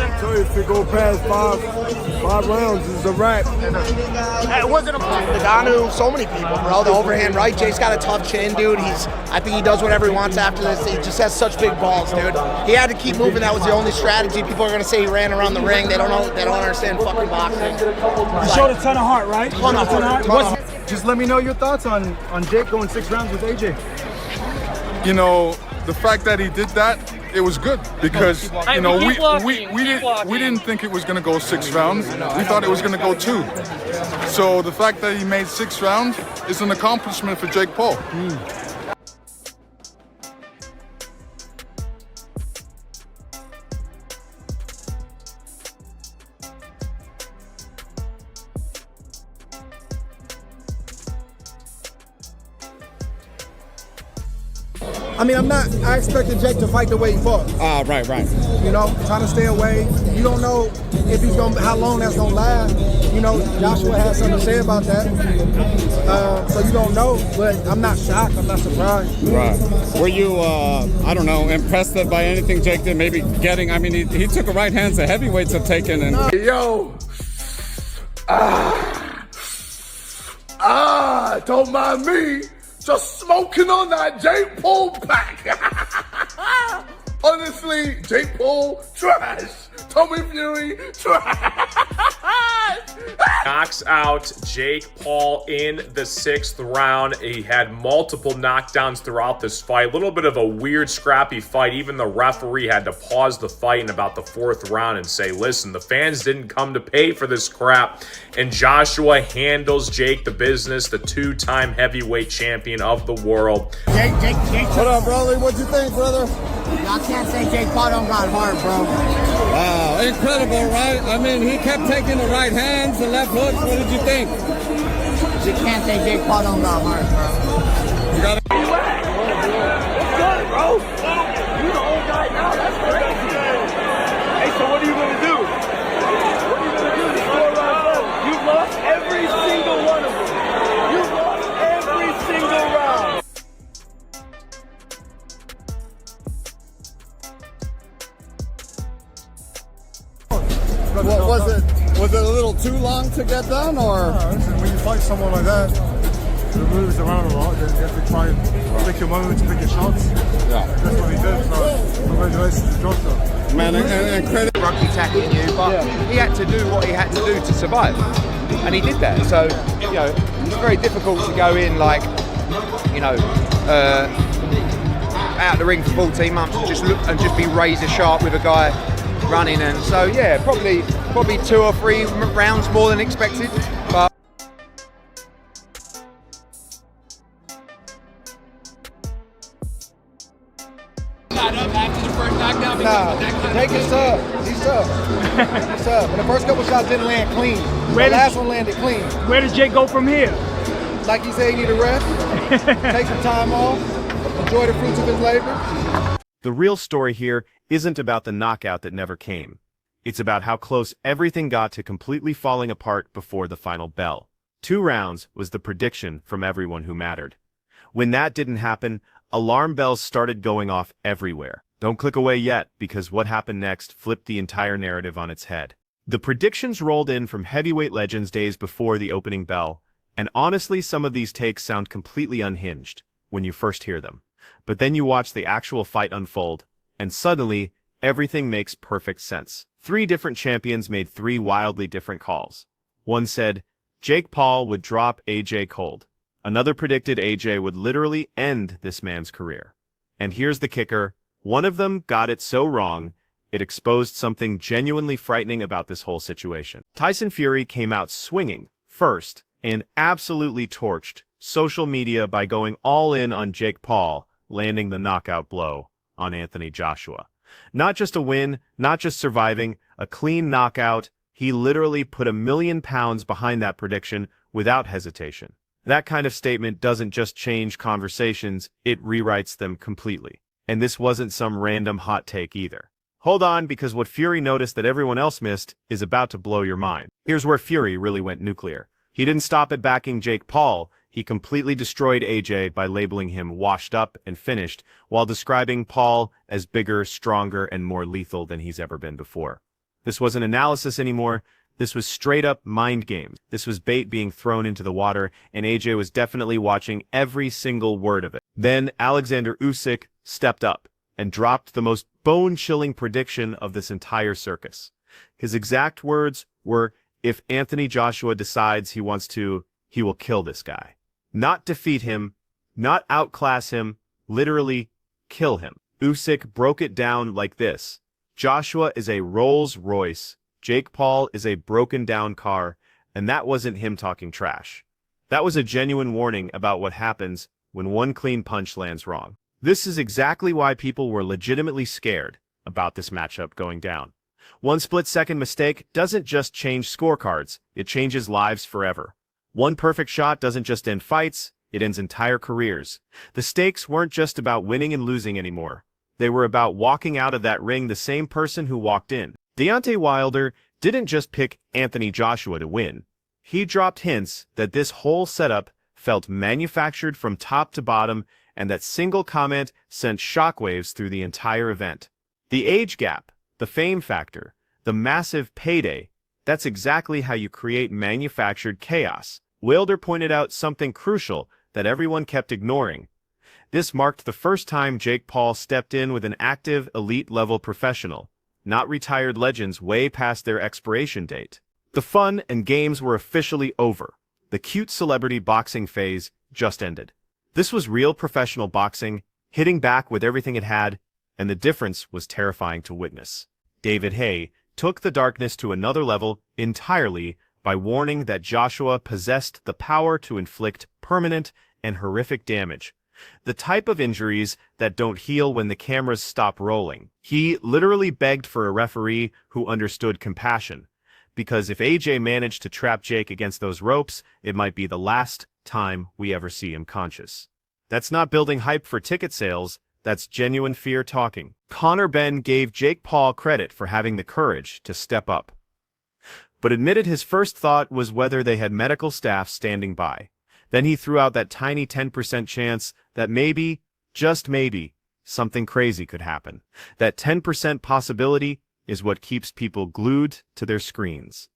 prediction? So if you go past five rounds, it's a wrap. It wasn't a Nagano, so many people, bro. The overhand right. Jake's got a tough chin, dude. I think he does whatever he wants after this. He just has such big balls, dude. He had to keep moving. That was the only strategy. People are gonna say he ran around the ring. They don't know. They don't understand fucking boxing. You showed a ton of heart, right? Ton of heart. Just let me know your thoughts on Jake going 6 rounds with AJ. You know, the fact that he did that, it was good because you know we didn't think it was going to go 6 rounds. We thought it was going to go 2. So the fact that he made 6 rounds is an accomplishment for Jake Paul. I mean, I expected Jake to fight the way he fought. Right. You know, trying to stay away. You don't know if how long that's gonna last. You know, Joshua has something to say about that. So you don't know, but I'm not shocked. I'm not surprised. Right. Were you, I don't know, impressed by anything Jake did? Maybe getting, I mean, he took a right hands the heavyweights have taken. And Yo. Don't mind me. Just smoking on that Jake Paul pack. Honestly, Jake Paul, trash. Tommy Fury, trash. Knocks out Jake Paul in the 6th round. He had multiple knockdowns throughout this fight. A little bit of a weird, scrappy fight. Even the referee had to pause the fight in about the 4th round and say, listen, the fans didn't come to pay for this crap. And Joshua handles Jake the business, the 2-time heavyweight champion of the world. Jake. What up, brother? What'd you think, brother? I can't say Jake Paul don't got heart, bro. wow, incredible, right? I mean, he kept taking the right hands, the left hooks. What did you think? You can't say Jake Paul don't got heart, bro. You got it. What's good, bro? You the old guy now. That's crazy. Hey, so what are you gonna do? What are you gonna do? The score round? You've lost every single one of them. You've lost every single round. What was it? Was it a little too long to get done, or? Listen, when you fight someone like that, who moves around a lot, then you have to try and pick your moments, pick your shots. Yeah. That's what he did. So congratulations to Joshua. Man, and credit. Rugby tackling you, but he had to do what he had to do to survive, and he did that. So, you know, it's very difficult to go in like, you know, out of the ring for 14 months and just be razor sharp with a guy running. And so, yeah, probably 2 or 3 rounds more than expected, but. Nah, Jake is tough. He's tough. He's tough. And the first couple shots didn't land clean. The last one landed clean. Where does Jake go from here? Like he said, he need a rest. Take some time off. Enjoy the fruits of his labor. The real story here isn't about the knockout that never came. It's about how close everything got to completely falling apart before the final bell. 2 rounds was the prediction from everyone who mattered. When that didn't happen, alarm bells started going off everywhere. Don't click away yet, because what happened next flipped the entire narrative on its head. The predictions rolled in from heavyweight legends days before the opening bell, and honestly some of these takes sound completely unhinged when you first hear them. But then you watch the actual fight unfold, and suddenly, everything makes perfect sense. 3 different champions made 3 wildly different calls. One said, Jake Paul would drop AJ cold. Another predicted AJ would literally end this man's career. And here's the kicker, one of them got it so wrong, it exposed something genuinely frightening about this whole situation. Tyson Fury came out swinging, first, and absolutely torched social media by going all in on Jake Paul, landing the knockout blow on Anthony Joshua. Not just a win, not just surviving, a clean knockout, he literally put £1 million behind that prediction without hesitation. That kind of statement doesn't just change conversations, it rewrites them completely. And this wasn't some random hot take either. Hold on, because what Fury noticed that everyone else missed is about to blow your mind. Here's where Fury really went nuclear. He didn't stop at backing Jake Paul, he completely destroyed AJ by labeling him washed up and finished, while describing Paul as bigger, stronger, and more lethal than he's ever been before. This wasn't analysis anymore. This was straight up mind games. This was bait being thrown into the water, and AJ was definitely watching every single word of it. Then Alexander Usyk stepped up and dropped the most bone-chilling prediction of this entire circus. His exact words were, if Anthony Joshua decides he wants to, he will kill this guy. Not defeat him, not outclass him, literally kill him. Usyk broke it down like this. Joshua is a Rolls Royce. Jake Paul is a broken-down car, and that wasn't him talking trash. That was a genuine warning about what happens when one clean punch lands wrong. This is exactly why people were legitimately scared about this matchup going down. One split-second mistake doesn't just change scorecards, it changes lives forever. One perfect shot doesn't just end fights, it ends entire careers. The stakes weren't just about winning and losing anymore. They were about walking out of that ring the same person who walked in. Deontay Wilder didn't just pick Anthony Joshua to win. He dropped hints that this whole setup felt manufactured from top to bottom, and that single comment sent shockwaves through the entire event. The age gap, the fame factor, the massive payday, that's exactly how you create manufactured chaos. Wilder pointed out something crucial that everyone kept ignoring. This marked the first time Jake Paul stepped in with an active, elite-level professional, not retired legends way past their expiration date. The fun and games were officially over. The cute celebrity boxing phase just ended. This was real professional boxing, hitting back with everything it had, and the difference was terrifying to witness. David Haye took the darkness to another level entirely by warning that Joshua possessed the power to inflict permanent and horrific damage. The type of injuries that don't heal when the cameras stop rolling. He literally begged for a referee who understood compassion, because if AJ managed to trap Jake against those ropes, it might be the last time we ever see him conscious. That's not building hype for ticket sales, that's genuine fear talking. Conor Benn gave Jake Paul credit for having the courage to step up, but admitted his first thought was whether they had medical staff standing by. Then he threw out that tiny 10% chance that maybe, just maybe, something crazy could happen. That 10% possibility is what keeps people glued to their screens.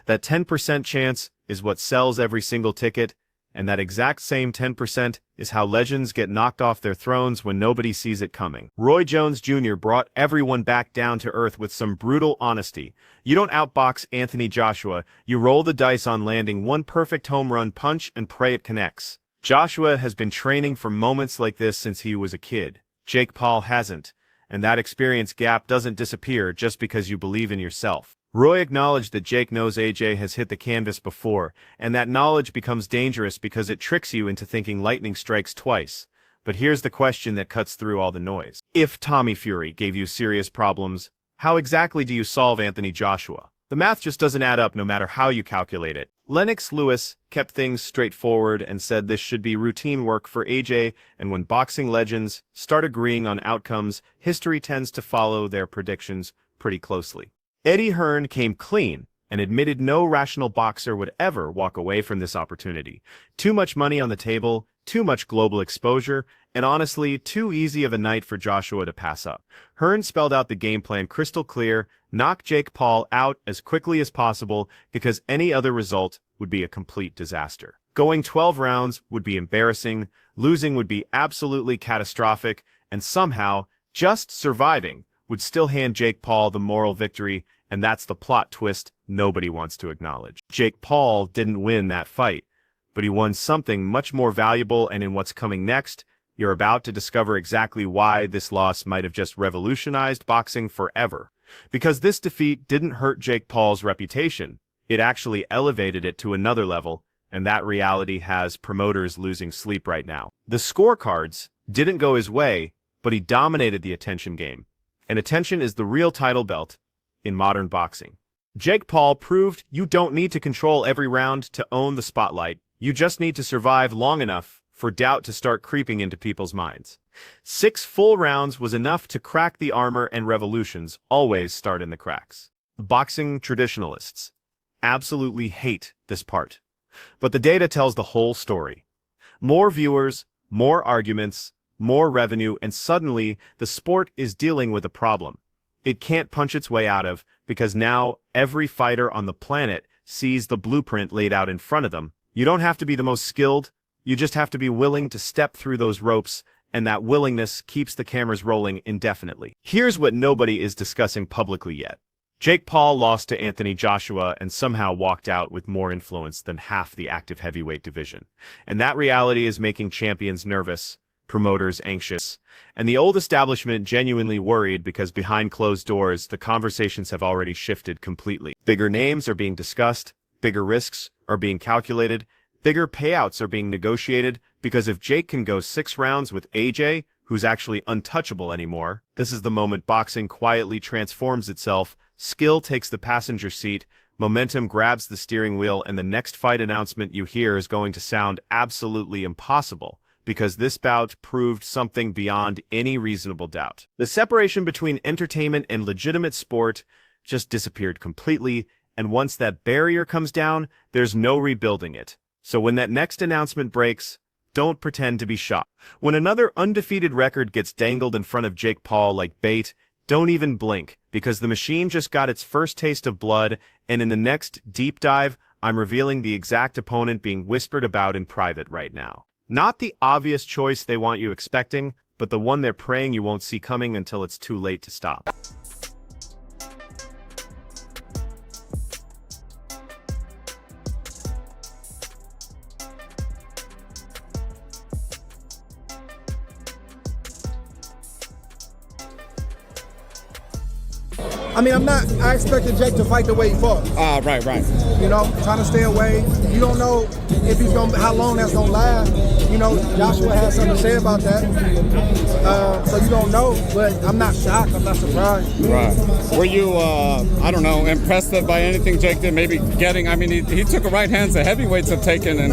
That 10% chance is what sells every single ticket, and that exact same 10% is how legends get knocked off their thrones when nobody sees it coming. Roy Jones Jr. brought everyone back down to earth with some brutal honesty. You don't outbox Anthony Joshua, you roll the dice on landing one perfect home run punch and pray it connects. Joshua has been training for moments like this since he was a kid. Jake Paul hasn't, and that experience gap doesn't disappear just because you believe in yourself. Roy acknowledged that Jake knows AJ has hit the canvas before, and that knowledge becomes dangerous because it tricks you into thinking lightning strikes twice. But here's the question that cuts through all the noise. If Tommy Fury gave you serious problems, how exactly do you solve Anthony Joshua? The math just doesn't add up no matter how you calculate it. Lennox Lewis kept things straightforward and said this should be routine work for AJ, and when boxing legends start agreeing on outcomes, history tends to follow their predictions pretty closely. Eddie Hearn came clean and admitted no rational boxer would ever walk away from this opportunity. Too much money on the table, too much global exposure, and honestly, too easy of a night for Joshua to pass up. Hearn spelled out the game plan crystal clear: knock Jake Paul out as quickly as possible because any other result would be a complete disaster. Going 12 rounds would be embarrassing, losing would be absolutely catastrophic, and somehow, just surviving would still hand Jake Paul the moral victory, and that's the plot twist nobody wants to acknowledge. Jake Paul didn't win that fight, but he won something much more valuable, and in what's coming next, you're about to discover exactly why this loss might have just revolutionized boxing forever. Because this defeat didn't hurt Jake Paul's reputation, it actually elevated it to another level, and that reality has promoters losing sleep right now. The scorecards didn't go his way, but he dominated the attention game. And attention is the real title belt in modern boxing. Jake Paul proved you don't need to control every round to own the spotlight. You just need to survive long enough for doubt to start creeping into people's minds. 6 full rounds was enough to crack the armor, and revolutions always start in the cracks. Boxing traditionalists absolutely hate this part. But the data tells the whole story. More viewers, more arguments, more revenue, and suddenly the sport is dealing with a problem it can't punch its way out of because now every fighter on the planet sees the blueprint laid out in front of them. You don't have to be the most skilled, you just have to be willing to step through those ropes, and that willingness keeps the cameras rolling indefinitely. Here's what nobody is discussing publicly yet. Jake Paul lost to Anthony Joshua and somehow walked out with more influence than half the active heavyweight division. And that reality is making champions nervous, promoters anxious, and the old establishment genuinely worried because behind closed doors, the conversations have already shifted completely. Bigger names are being discussed, bigger risks are being calculated, bigger payouts are being negotiated, because if Jake can go 6 rounds with AJ, who's actually untouchable anymore, this is the moment boxing quietly transforms itself, skill takes the passenger seat, momentum grabs the steering wheel, and the next fight announcement you hear is going to sound absolutely impossible, because this bout proved something beyond any reasonable doubt. The separation between entertainment and legitimate sport just disappeared completely, and once that barrier comes down, there's no rebuilding it. So when that next announcement breaks, don't pretend to be shocked. When another undefeated record gets dangled in front of Jake Paul like bait, don't even blink, because the machine just got its first taste of blood, and in the next deep dive, I'm revealing the exact opponent being whispered about in private right now. Not the obvious choice they want you expecting, but the one they're praying you won't see coming until it's too late to stop. I mean, I expected Jake to fight the way he fought. Right. You know, trying to stay away. You don't know if how long that's gonna last. You know, Joshua has something to say about that. So you don't know, but I'm not shocked. I'm not surprised. Right. Were you, I don't know, impressed by anything Jake did? Maybe getting, I mean, he took a right hand to heavyweights have taken and.